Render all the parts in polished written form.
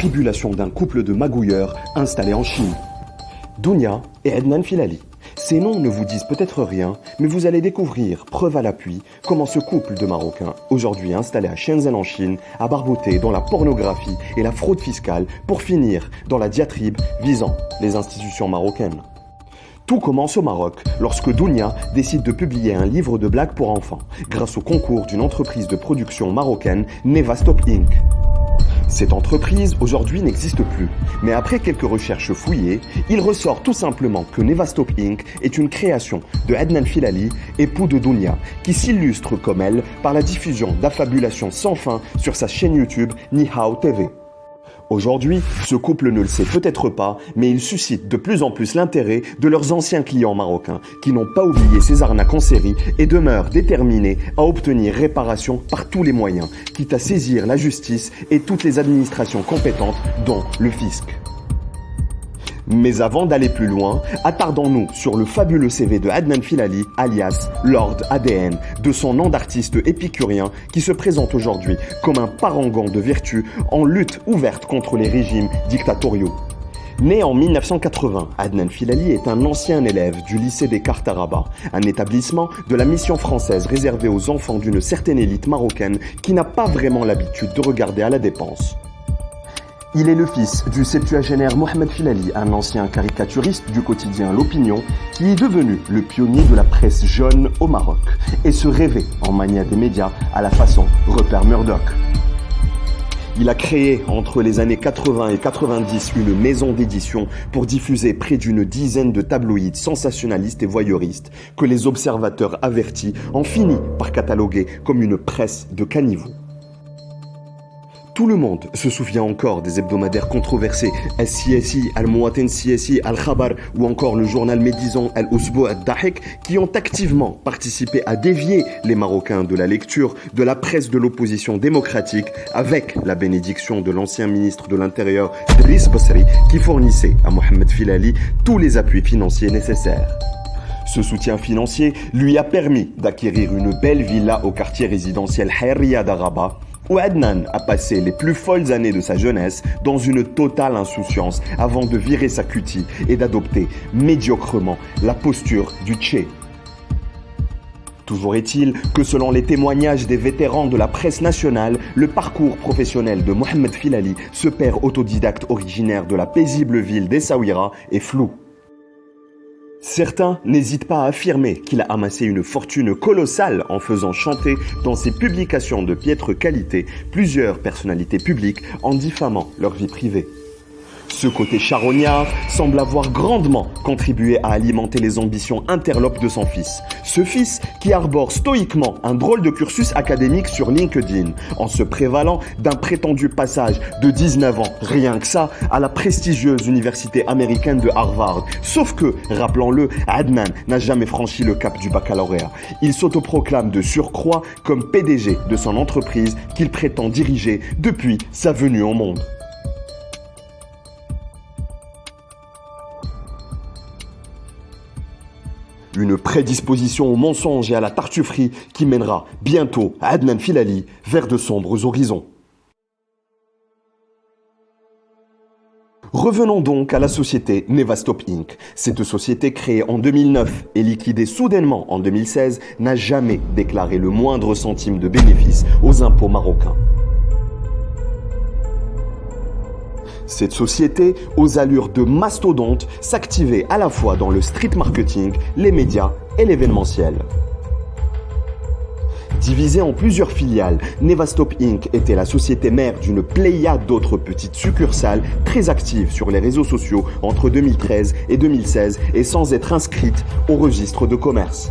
tribulations d'un couple de magouilleurs installés en Chine. Dounia et Adnan Filali. Ces noms ne vous disent peut-être rien, mais vous allez découvrir, preuve à l'appui, comment ce couple de Marocains, aujourd'hui installé à Shenzhen en Chine, a barboté dans la pornographie et la fraude fiscale pour finir dans la diatribe visant les institutions marocaines. Tout commence au Maroc lorsque Dounia décide de publier un livre de blagues pour enfants, grâce au concours d'une entreprise de production marocaine, Nevastop Inc. Cette entreprise, aujourd'hui, n'existe plus. Mais après quelques recherches fouillées, il ressort tout simplement que Nevastop Inc. est une création de Adnan Filali, époux de Dounia, qui s'illustre comme elle par la diffusion d'affabulations sans fin sur sa chaîne YouTube Ni Hao TV. Aujourd'hui, ce couple ne le sait peut-être pas, mais il suscite de plus en plus l'intérêt de leurs anciens clients marocains qui n'ont pas oublié ces arnaques en série et demeurent déterminés à obtenir réparation par tous les moyens, quitte à saisir la justice et toutes les administrations compétentes, dont le fisc. Mais avant d'aller plus loin, attardons-nous sur le fabuleux CV de Adnan Filali, alias Lord ADN, de son nom d'artiste épicurien qui se présente aujourd'hui comme un parangon de vertu en lutte ouverte contre les régimes dictatoriaux. Né en 1980, Adnan Filali est un ancien élève du lycée des Cartes à Rabat, un établissement de la mission française réservé aux enfants d'une certaine élite marocaine qui n'a pas vraiment l'habitude de regarder à la dépense. Il est le fils du septuagénaire Mohamed Filali, un ancien caricaturiste du quotidien L'Opinion, qui est devenu le pionnier de la presse jaune au Maroc et se rêvait en mania des médias à la façon Rupert Murdoch. Il a créé entre les années 80 et 90 une maison d'édition pour diffuser près d'une dizaine de tabloïds sensationnalistes et voyeuristes que les observateurs avertis ont fini par cataloguer comme une presse de caniveaux. Tout le monde se souvient encore des hebdomadaires controversés Al-CSI, Al-Muwatin CSI, Al-Khabar ou encore le journal médisant Al-Usbu' Al-Dahik qui ont activement participé à dévier les Marocains de la lecture de la presse de l'opposition démocratique avec la bénédiction de l'ancien ministre de l'Intérieur Driss Bosri qui fournissait à Mohamed Filali tous les appuis financiers nécessaires. Ce soutien financier lui a permis d'acquérir une belle villa au quartier résidentiel Hayriya d'Araba, où Adnan a passé les plus folles années de sa jeunesse dans une totale insouciance avant de virer sa cutie et d'adopter médiocrement la posture du Tché. Toujours est-il que selon les témoignages des vétérans de la presse nationale, le parcours professionnel de Mohamed Filali, ce père autodidacte originaire de la paisible ville d'Essaouira, est flou. Certains n'hésitent pas à affirmer qu'il a amassé une fortune colossale en faisant chanter dans ses publications de piètre qualité plusieurs personnalités publiques en diffamant leur vie privée. Ce côté charognard semble avoir grandement contribué à alimenter les ambitions interlopes de son fils. Ce fils qui arbore stoïquement un drôle de cursus académique sur LinkedIn en se prévalant d'un prétendu passage de 19 ans, rien que ça, à la prestigieuse université américaine de Harvard. Sauf que, rappelons-le, Adnan n'a jamais franchi le cap du baccalauréat. Il s'autoproclame de surcroît comme PDG de son entreprise qu'il prétend diriger depuis sa venue au monde. Une prédisposition au mensonge et à la tartufferie qui mènera bientôt Adnan Filali vers de sombres horizons. Revenons donc à la société Nevastop Inc. Cette société créée en 2009 et liquidée soudainement en 2016 n'a jamais déclaré le moindre centime de bénéfice aux impôts marocains. Cette société, aux allures de mastodonte, s'activait à la fois dans le street marketing, les médias et l'événementiel. Divisée en plusieurs filiales, Nevastop Inc. était la société mère d'une pléiade d'autres petites succursales très actives sur les réseaux sociaux entre 2013 et 2016 et sans être inscrites au registre de commerce.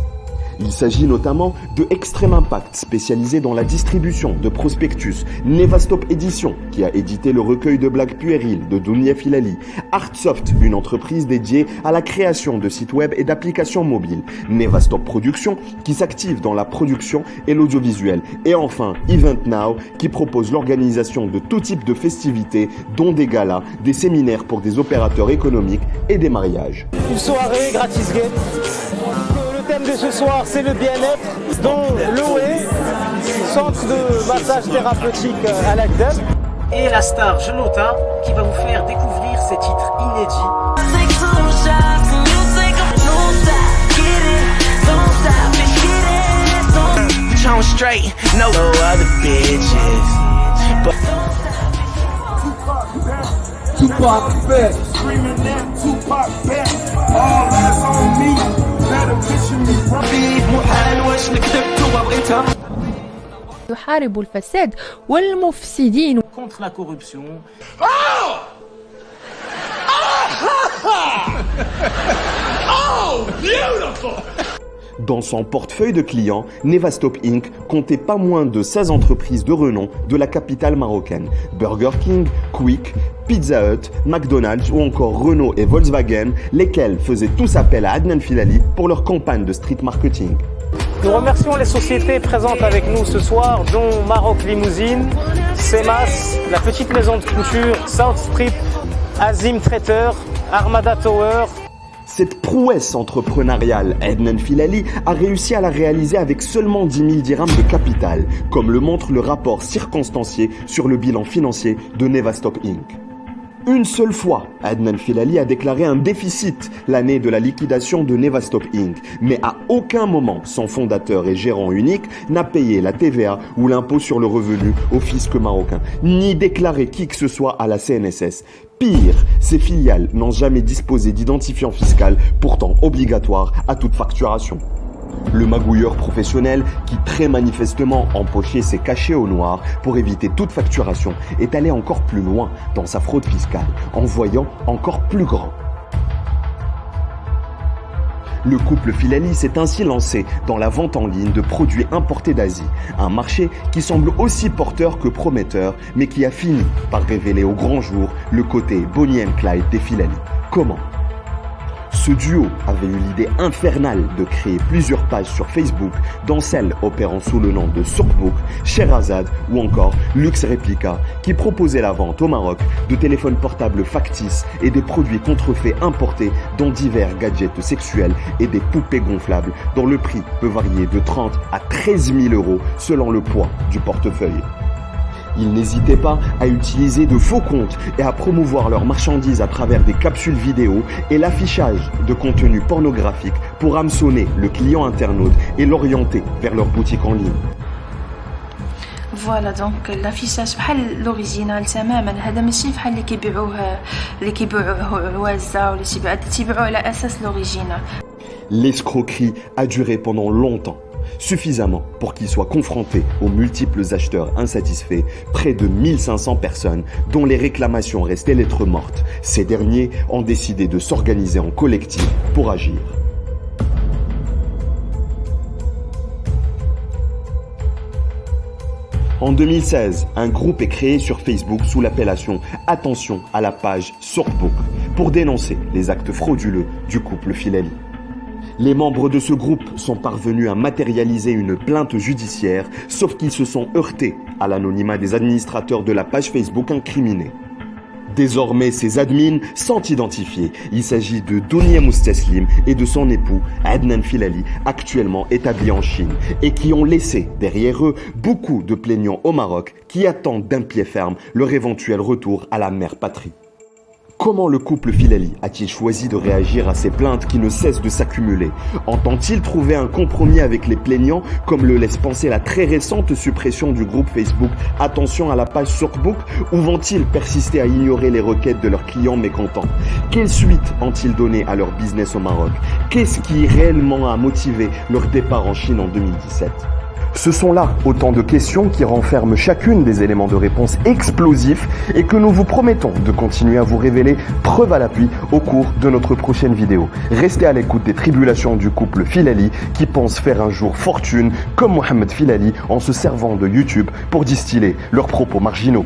Il s'agit notamment de Extreme Impact, spécialisé dans la distribution de prospectus, Nevastop Édition, qui a édité le recueil de blagues puériles de Dounia Filali, Artsoft, une entreprise dédiée à la création de sites web et d'applications mobiles, Nevastop Production, qui s'active dans la production et l'audiovisuel, et enfin Event Now, qui propose l'organisation de tout type de festivités, dont des galas, des séminaires pour des opérateurs économiques et des mariages. Une soirée gratis gay. Le thème de ce soir, c'est le bien-être, dont l'OE, centre de massage thérapeutique à l'ACDEM. et la star Jelota qui va vous faire découvrir ces titres inédits. Straight, no other bitches. Tupac back, screaming that Tupac back. All eyes on me, better picture me from محال واش نكذب وبغيتها. يحارب الفساد والمفسدين contre la corruption. Oh, beautiful. Dans son portefeuille de clients, Nevastop Inc. comptait pas moins de 16 entreprises de renom de la capitale marocaine. Burger King, Quick, Pizza Hut, McDonald's ou encore Renault et Volkswagen, lesquels faisaient tous appel à Adnan Filali pour leur campagne de street marketing. Nous remercions les sociétés présentes avec nous ce soir, dont Maroc Limousine, Semas, la petite maison de couture, South Strip, Azim Traiteur, Armada Tower. Cette prouesse entrepreneuriale, Adnan Filali a réussi à la réaliser avec seulement 10 000 dirhams de capital, comme le montre le rapport circonstancié sur le bilan financier de Nevastop Inc. Une seule fois, Adnan Filali a déclaré un déficit l'année de la liquidation de Nevastop Inc. Mais à aucun moment, son fondateur et gérant unique n'a payé la TVA ou l'impôt sur le revenu au fisc marocain, ni déclaré qui que ce soit à la CNSS. Pire, ses filiales n'ont jamais disposé d'identifiant fiscal, pourtant obligatoire à toute facturation. Le magouilleur professionnel, qui très manifestement empochait ses cachets au noir pour éviter toute facturation, est allé encore plus loin dans sa fraude fiscale, en voyant encore plus grand. Le couple Filali s'est ainsi lancé dans la vente en ligne de produits importés d'Asie, un marché qui semble aussi porteur que prometteur, mais qui a fini par révéler au grand jour le côté Bonnie and Clyde des Filali. Comment ? Ce duo avait eu l'idée infernale de créer plusieurs pages sur Facebook, dont celle opérant sous le nom de Soukbouk, Sherazade ou encore Luxe Replica, qui proposait la vente au Maroc de téléphones portables factices et des produits contrefaits importés, dont divers gadgets sexuels et des poupées gonflables, dont le prix peut varier de 30 à 13 000 euros selon le poids du portefeuille. Ils n'hésitaient pas à utiliser de faux comptes et à promouvoir leurs marchandises à travers des capsules vidéo et l'affichage de contenus pornographiques pour hameçonner le client internaute et l'orienter vers leur boutique en ligne. فوالا دونك لافيشاج بحال لوريجينال تماما. هذا ماشي بحال اللي كيبيعوه عوازه ولا تيبيعوه على اساس لوريجينال. L'escroquerie a duré pendant longtemps, suffisamment pour qu'ils soient confrontés aux multiples acheteurs insatisfaits, près de 1500 personnes dont les réclamations restaient lettres mortes. Ces derniers ont décidé de s'organiser en collectif pour agir. En 2016, un groupe est créé sur Facebook sous l'appellation « Attention à la page Soukbouk » pour dénoncer les actes frauduleux du couple Filali. Les membres de ce groupe sont parvenus à matérialiser une plainte judiciaire, sauf qu'ils se sont heurtés à l'anonymat des administrateurs de la page Facebook incriminée. Désormais, ces admins sont identifiés. Il s'agit de Dounia Mousteslim et de son époux Adnan Filali, actuellement établis en Chine, et qui ont laissé derrière eux beaucoup de plaignants au Maroc qui attendent d'un pied ferme leur éventuel retour à la mère patrie. Comment le couple Filali a-t-il choisi de réagir à ces plaintes qui ne cessent de s'accumuler? Entend-il trouver un compromis avec les plaignants, comme le laisse penser la très récente suppression du groupe Facebook Attention à la page Soukbouk, ou vont-ils persister à ignorer les requêtes de leurs clients mécontents? Quelle suite ont-ils donné à leur business au Maroc? Qu'est-ce qui réellement a motivé leur départ en Chine en 2017? Ce sont là autant de questions qui renferment chacune des éléments de réponse explosifs et que nous vous promettons de continuer à vous révéler preuve à l'appui au cours de notre prochaine vidéo. Restez à l'écoute des tribulations du couple Filali qui pense faire un jour fortune comme Mohamed Filali en se servant de YouTube pour distiller leurs propos marginaux.